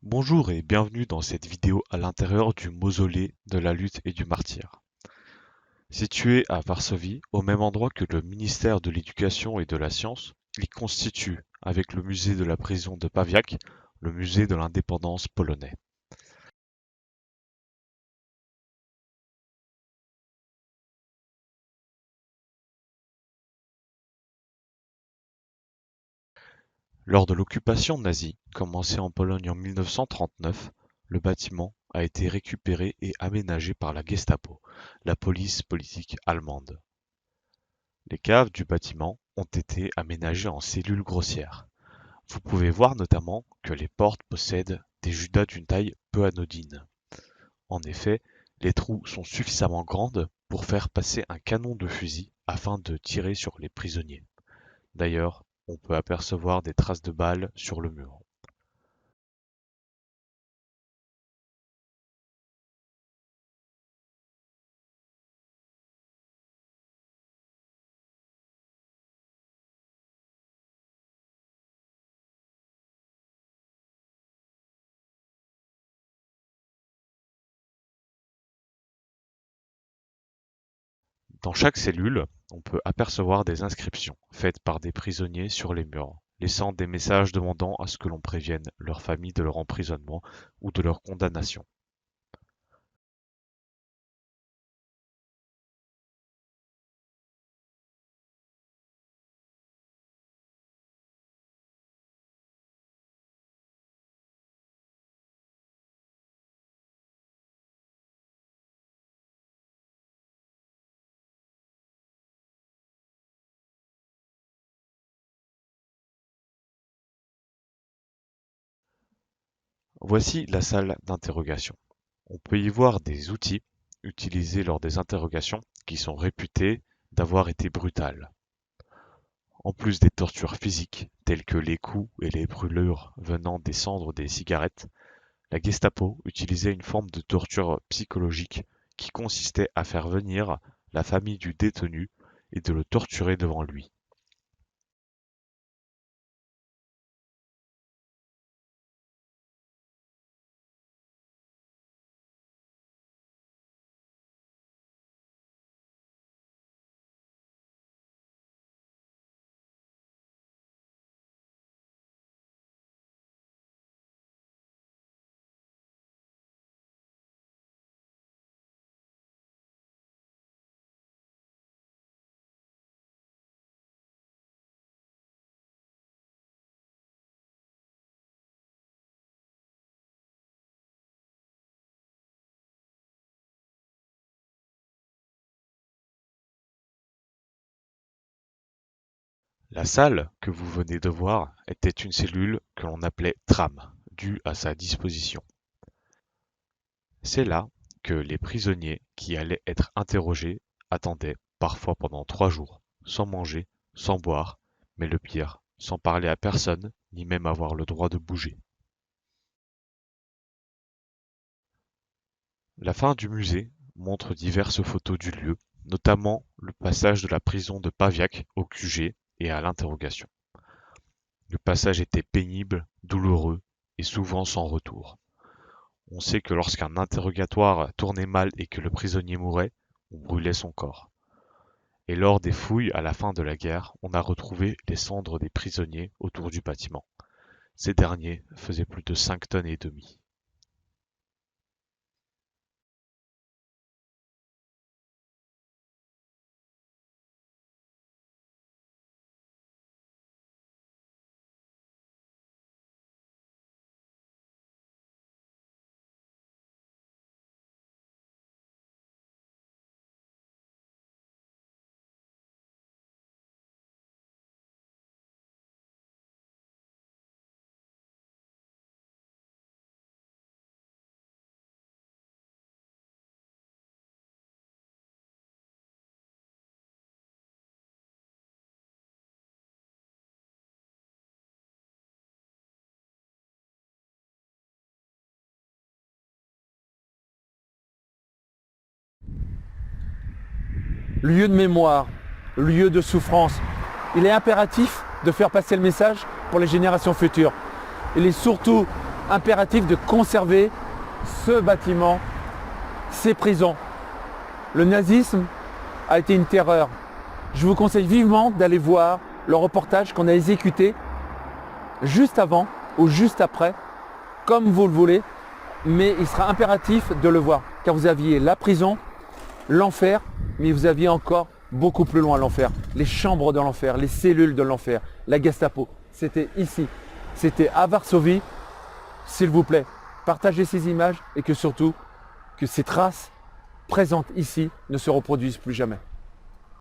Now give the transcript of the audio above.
Bonjour et bienvenue dans cette vidéo à l'intérieur du mausolée de la lutte et du martyr. Situé à Varsovie, au même endroit que le ministère de l'Éducation et de la Science, il constitue, avec le musée de la prison de Pawiak, le musée de l'indépendance polonais. Lors de l'occupation nazie, commencée en Pologne en 1939, le bâtiment a été récupéré et aménagé par la Gestapo, la police politique allemande. Les caves du bâtiment ont été aménagées en cellules grossières. Vous pouvez voir notamment que les portes possèdent des judas d'une taille peu anodine. En effet, les trous sont suffisamment grandes pour faire passer un canon de fusil afin de tirer sur les prisonniers. D'ailleurs, on peut apercevoir des traces de balles sur le mur. Dans chaque cellule, on peut apercevoir des inscriptions faites par des prisonniers sur les murs, laissant des messages demandant à ce que l'on prévienne leur famille de leur emprisonnement ou de leur condamnation. Voici la salle d'interrogation. On peut y voir des outils utilisés lors des interrogations qui sont réputés d'avoir été brutales. En plus des tortures physiques, telles que les coups et les brûlures venant des cendres des cigarettes, la Gestapo utilisait une forme de torture psychologique qui consistait à faire venir la famille du détenu et de le torturer devant lui. La salle que vous venez de voir était une cellule que l'on appelait tram, due à sa disposition. C'est là que les prisonniers qui allaient être interrogés attendaient, parfois pendant 3 jours, sans manger, sans boire, mais le pire, sans parler à personne, ni même avoir le droit de bouger. La fin du musée montre diverses photos du lieu, notamment le passage de la prison de Pawiak au QG et à l'interrogation. Le passage était pénible, douloureux et souvent sans retour. On sait que lorsqu'un interrogatoire tournait mal et que le prisonnier mourait, on brûlait son corps. Et lors des fouilles à la fin de la guerre, on a retrouvé les cendres des prisonniers autour du bâtiment. Ces derniers faisaient plus de 5 tonnes et demie. Lieu de mémoire, lieu de souffrance. Il est impératif de faire passer le message pour les générations futures. Il est surtout impératif de conserver ce bâtiment, ces prisons. Le nazisme a été une terreur. Je vous conseille vivement d'aller voir le reportage qu'on a exécuté juste avant ou juste après, comme vous le voulez, mais il sera impératif de le voir, car vous aviez la prison, l'enfer, mais vous aviez encore beaucoup plus loin l'enfer, les chambres de l'enfer, les cellules de l'enfer, la Gestapo. C'était ici, c'était à Varsovie. S'il vous plaît, partagez ces images et que surtout, que ces traces présentes ici ne se reproduisent plus jamais.